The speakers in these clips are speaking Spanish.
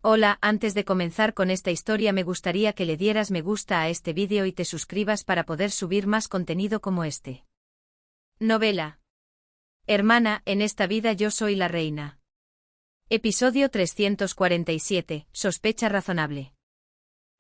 Hola, antes de comenzar con esta historia me gustaría que le dieras me gusta a este vídeo y te suscribas para poder subir más contenido como este. Novela. Hermana, en esta vida yo soy la reina. Episodio 347, sospecha razonable.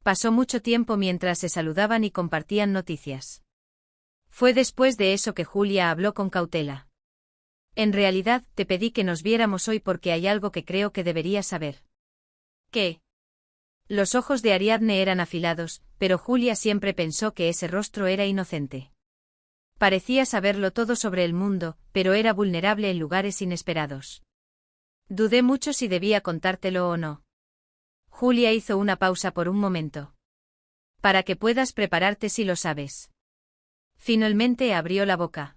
Pasó mucho tiempo mientras se saludaban y compartían noticias. Fue después de eso que Julia habló con cautela. En realidad, te pedí que nos viéramos hoy porque hay algo que creo que deberías saber. ¿Qué? Los ojos de Ariadne eran afilados, pero Julia siempre pensó que ese rostro era inocente. Parecía saberlo todo sobre el mundo, pero era vulnerable en lugares inesperados. Dudé mucho si debía contártelo o no. Julia hizo una pausa por un momento. Para que puedas prepararte si lo sabes. Finalmente abrió la boca.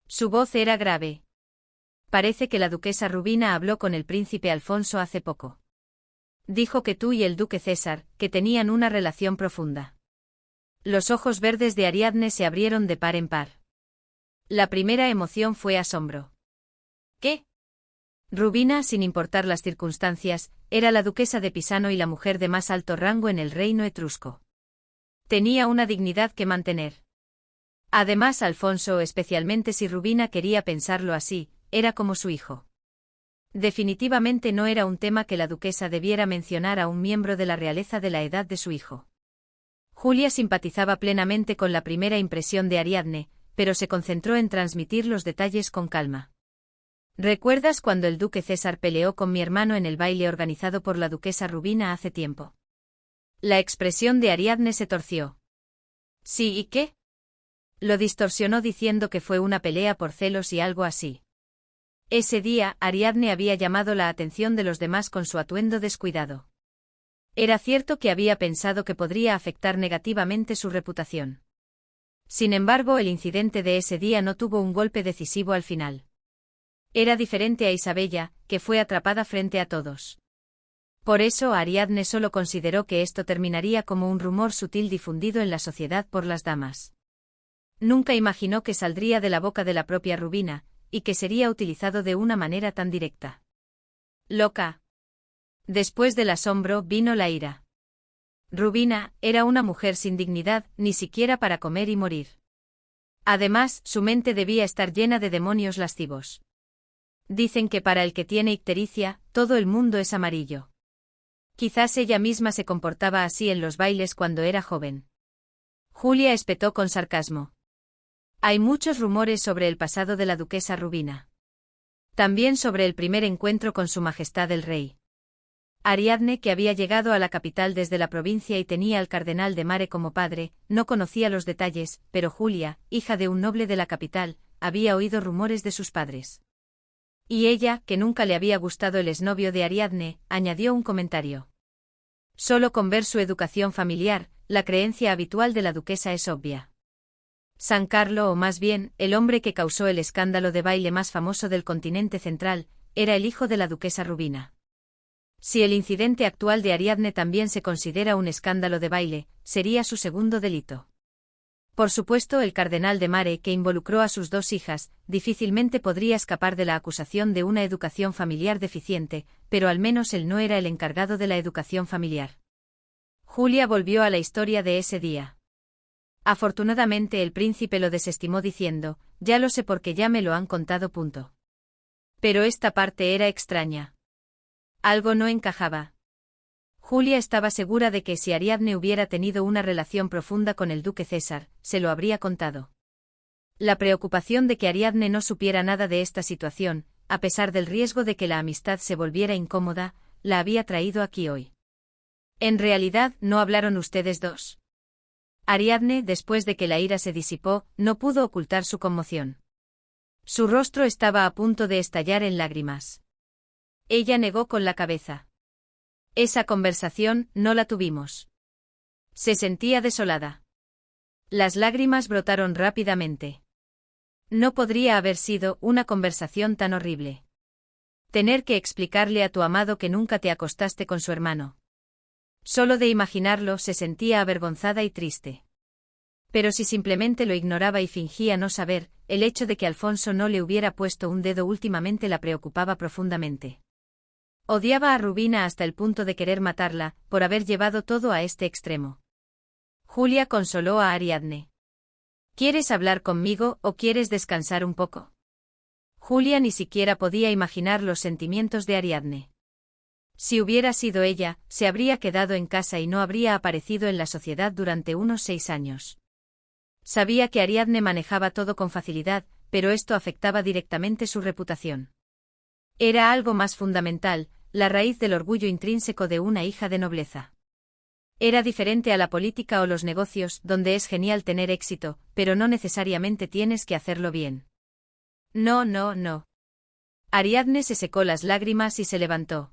Su voz era grave. Parece que la duquesa Rubina habló con el príncipe Alfonso hace poco. Dijo que tú y el duque César, que tenían una relación profunda. Los ojos verdes de Ariadne se abrieron de par en par. La primera emoción fue asombro. ¿Qué? Rubina, sin importar las circunstancias, era la duquesa de Pisano y la mujer de más alto rango en el reino etrusco. Tenía una dignidad que mantener. Además, Alfonso, especialmente si Rubina quería pensarlo así, era como su hijo. Definitivamente no era un tema que la duquesa debiera mencionar a un miembro de la realeza de la edad de su hijo. Julia simpatizaba plenamente con la primera impresión de Ariadne, pero se concentró en transmitir los detalles con calma. ¿Recuerdas cuando el duque César peleó con mi hermano en el baile organizado por la duquesa Rubina hace tiempo? La expresión de Ariadne se torció. ¿Sí y qué? Lo distorsionó diciendo que fue una pelea por celos y algo así. Ese día, Ariadne había llamado la atención de los demás con su atuendo descuidado. Era cierto que había pensado que podría afectar negativamente su reputación. Sin embargo, el incidente de ese día no tuvo un golpe decisivo al final. Era diferente a Isabella, que fue atrapada frente a todos. Por eso, Ariadne solo consideró que esto terminaría como un rumor sutil difundido en la sociedad por las damas. Nunca imaginó que saldría de la boca de la propia Rubina, y que sería utilizado de una manera tan directa. Loca. Después del asombro vino la ira. Rubina era una mujer sin dignidad, ni siquiera para comer y morir. Además, su mente debía estar llena de demonios lascivos. Dicen que para el que tiene ictericia, todo el mundo es amarillo. Quizás ella misma se comportaba así en los bailes cuando era joven. Julia espetó con sarcasmo. Hay muchos rumores sobre el pasado de la duquesa Rubina. También sobre el primer encuentro con su majestad el rey. Ariadne, que había llegado a la capital desde la provincia y tenía al cardenal de Mare como padre, no conocía los detalles, pero Julia, hija de un noble de la capital, había oído rumores de sus padres. Y ella, que nunca le había gustado el exnovio de Ariadne, añadió un comentario. Solo con ver su educación familiar, la creencia habitual de la duquesa es obvia. San Carlo, o más bien, el hombre que causó el escándalo de baile más famoso del continente central, era el hijo de la duquesa Rubina. Si el incidente actual de Ariadne también se considera un escándalo de baile, sería su segundo delito. Por supuesto, el cardenal de Mare, que involucró a sus dos hijas, difícilmente podría escapar de la acusación de una educación familiar deficiente, pero al menos él no era el encargado de la educación familiar. Julia volvió a la historia de ese día. Afortunadamente el príncipe lo desestimó diciendo, ya lo sé porque ya me lo han contado. Pero esta parte era extraña. Algo no encajaba. Julia estaba segura de que si Ariadne hubiera tenido una relación profunda con el duque César, se lo habría contado. La preocupación de que Ariadne no supiera nada de esta situación, a pesar del riesgo de que la amistad se volviera incómoda, la había traído aquí hoy. En realidad, ¿no hablaron ustedes dos? Ariadne, después de que la ira se disipó, no pudo ocultar su conmoción. Su rostro estaba a punto de estallar en lágrimas. Ella negó con la cabeza. Esa conversación no la tuvimos. Se sentía desolada. Las lágrimas brotaron rápidamente. No podría haber sido una conversación tan horrible. Tener que explicarle a tu amado que nunca te acostaste con su hermano. Solo de imaginarlo se sentía avergonzada y triste. Pero si simplemente lo ignoraba y fingía no saber, el hecho de que Alfonso no le hubiera puesto un dedo últimamente la preocupaba profundamente. Odiaba a Rubina hasta el punto de querer matarla, por haber llevado todo a este extremo. Julia consoló a Ariadne. ¿Quieres hablar conmigo o quieres descansar un poco? Julia ni siquiera podía imaginar los sentimientos de Ariadne. Si hubiera sido ella, se habría quedado en casa y no habría aparecido en la sociedad durante unos 6 años. Sabía que Ariadne manejaba todo con facilidad, pero esto afectaba directamente su reputación. Era algo más fundamental, la raíz del orgullo intrínseco de una hija de nobleza. Era diferente a la política o los negocios, donde es genial tener éxito, pero no necesariamente tienes que hacerlo bien. No, no, no. Ariadne se secó las lágrimas y se levantó.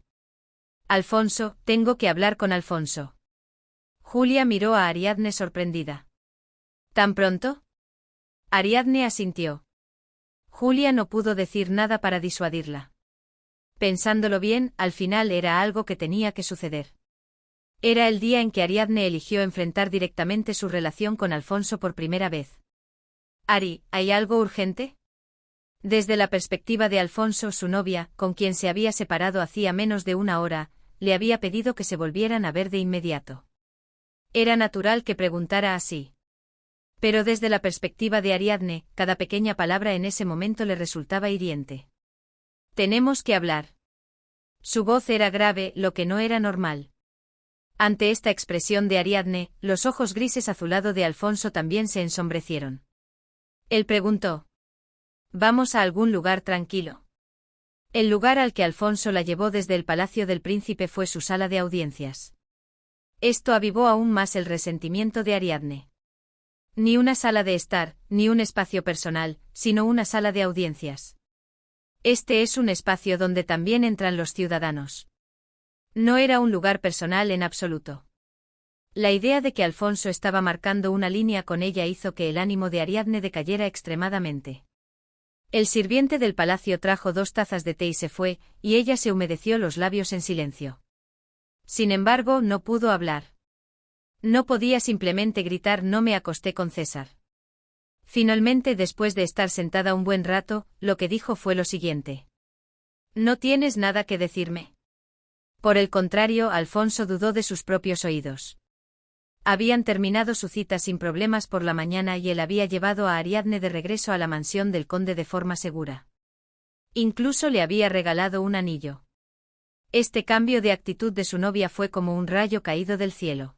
Alfonso, tengo que hablar con Alfonso. Julia miró a Ariadne sorprendida. ¿Tan pronto? Ariadne asintió. Julia no pudo decir nada para disuadirla. Pensándolo bien, al final era algo que tenía que suceder. Era el día en que Ariadne eligió enfrentar directamente su relación con Alfonso por primera vez. Ari, ¿hay algo urgente? Desde la perspectiva de Alfonso, su novia, con quien se había separado hacía menos de 1 hora, le había pedido que se volvieran a ver de inmediato. Era natural que preguntara así. Pero desde la perspectiva de Ariadne, cada pequeña palabra en ese momento le resultaba hiriente. Tenemos que hablar. Su voz era grave, lo que no era normal. Ante esta expresión de Ariadne, los ojos grises azulado de Alfonso también se ensombrecieron. Él preguntó. ¿Vamos a algún lugar tranquilo? El lugar al que Alfonso la llevó desde el palacio del príncipe fue su sala de audiencias. Esto avivó aún más el resentimiento de Ariadne. Ni una sala de estar, ni un espacio personal, sino una sala de audiencias. Este es un espacio donde también entran los ciudadanos. No era un lugar personal en absoluto. La idea de que Alfonso estaba marcando una línea con ella hizo que el ánimo de Ariadne decayera extremadamente. El sirviente del palacio trajo 2 tazas de té y se fue, y ella se humedeció los labios en silencio. Sin embargo, no pudo hablar. No podía simplemente gritar «no me acosté con César». Finalmente, después de estar sentada un buen rato, lo que dijo fue lo siguiente. «¿No tienes nada que decirme?» Por el contrario, Alfonso dudó de sus propios oídos. Habían terminado su cita sin problemas por la mañana y él había llevado a Ariadne de regreso a la mansión del conde de forma segura. Incluso le había regalado un anillo. Este cambio de actitud de su novia fue como un rayo caído del cielo.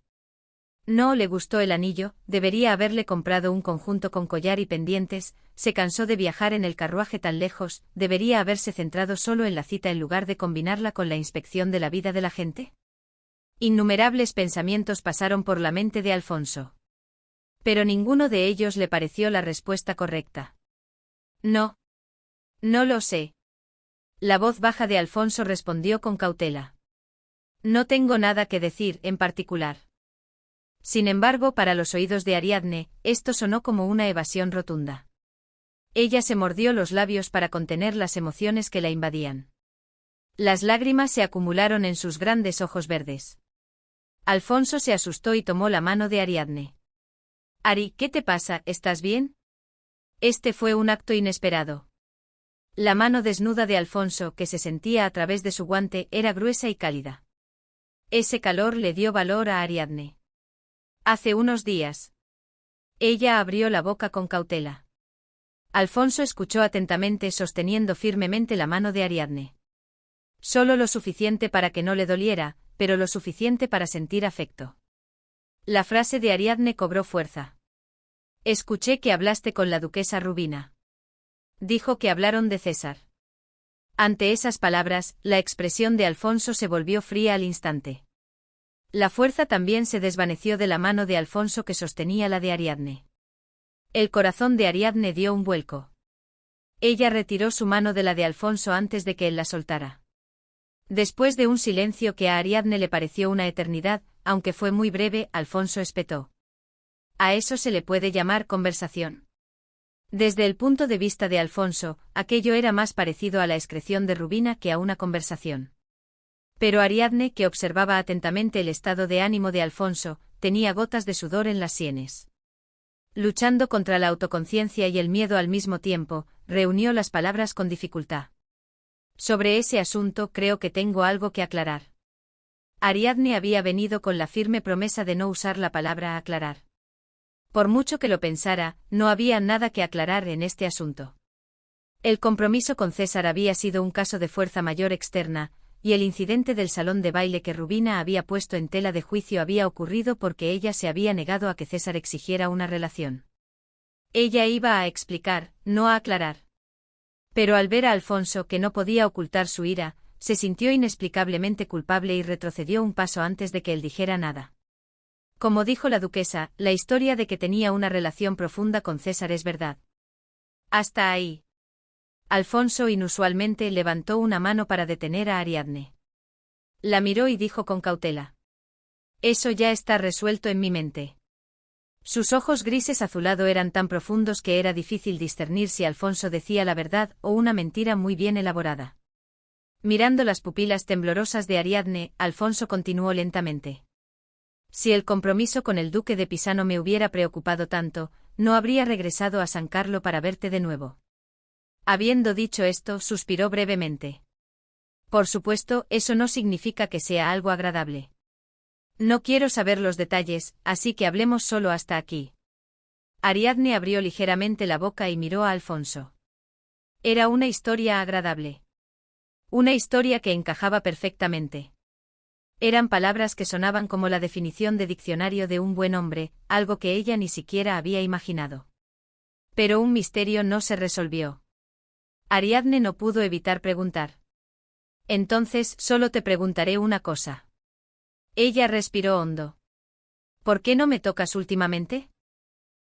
No le gustó el anillo, debería haberle comprado un conjunto con collar y pendientes, se cansó de viajar en el carruaje tan lejos, debería haberse centrado solo en la cita en lugar de combinarla con la inspección de la vida de la gente. Innumerables pensamientos pasaron por la mente de Alfonso. Pero ninguno de ellos le pareció la respuesta correcta. No. No lo sé. La voz baja de Alfonso respondió con cautela. No tengo nada que decir en particular. Sin embargo, para los oídos de Ariadne, esto sonó como una evasión rotunda. Ella se mordió los labios para contener las emociones que la invadían. Las lágrimas se acumularon en sus grandes ojos verdes. Alfonso se asustó y tomó la mano de Ariadne. Ari, ¿qué te pasa? ¿Estás bien? Este fue un acto inesperado. La mano desnuda de Alfonso, que se sentía a través de su guante, era gruesa y cálida. Ese calor le dio valor a Ariadne. Hace unos días. Ella abrió la boca con cautela. Alfonso escuchó atentamente sosteniendo firmemente la mano de Ariadne. Solo lo suficiente para que no le doliera, pero lo suficiente para sentir afecto. La frase de Ariadne cobró fuerza. Escuché que hablaste con la duquesa Rubina. Dijo que hablaron de César. Ante esas palabras, la expresión de Alfonso se volvió fría al instante. La fuerza también se desvaneció de la mano de Alfonso que sostenía la de Ariadne. El corazón de Ariadne dio un vuelco. Ella retiró su mano de la de Alfonso antes de que él la soltara. Después de un silencio que a Ariadne le pareció una eternidad, aunque fue muy breve, Alfonso espetó. ¿A eso se le puede llamar conversación? Desde el punto de vista de Alfonso, aquello era más parecido a la excreción de Rubina que a una conversación. Pero Ariadne, que observaba atentamente el estado de ánimo de Alfonso, tenía gotas de sudor en las sienes. Luchando contra la autoconciencia y el miedo al mismo tiempo, reunió las palabras con dificultad. Sobre ese asunto creo que tengo algo que aclarar. Ariadne había venido con la firme promesa de no usar la palabra aclarar. Por mucho que lo pensara, no había nada que aclarar en este asunto. El compromiso con César había sido un caso de fuerza mayor externa, y el incidente del salón de baile que Rubina había puesto en tela de juicio había ocurrido porque ella se había negado a que César exigiera una relación. Ella iba a explicar, no a aclarar. Pero al ver a Alfonso que no podía ocultar su ira, se sintió inexplicablemente culpable y retrocedió un paso antes de que él dijera nada. Como dijo la duquesa, la historia de que tenía una relación profunda con César es verdad. Hasta ahí. Alfonso inusualmente levantó una mano para detener a Ariadne. La miró y dijo con cautela. Eso ya está resuelto en mi mente. Sus ojos grises azulado eran tan profundos que era difícil discernir si Alfonso decía la verdad o una mentira muy bien elaborada. Mirando las pupilas temblorosas de Ariadne, Alfonso continuó lentamente. Si el compromiso con el duque de Pisano me hubiera preocupado tanto, no habría regresado a San Carlo para verte de nuevo. Habiendo dicho esto, suspiró brevemente. Por supuesto, eso no significa que sea algo agradable. No quiero saber los detalles, así que hablemos solo hasta aquí. Ariadne abrió ligeramente la boca y miró a Alfonso. Era una historia agradable. Una historia que encajaba perfectamente. Eran palabras que sonaban como la definición de diccionario de un buen hombre, algo que ella ni siquiera había imaginado. Pero un misterio no se resolvió. Ariadne no pudo evitar preguntar. Entonces, solo te preguntaré una cosa. Ella respiró hondo. ¿Por qué no me tocas últimamente?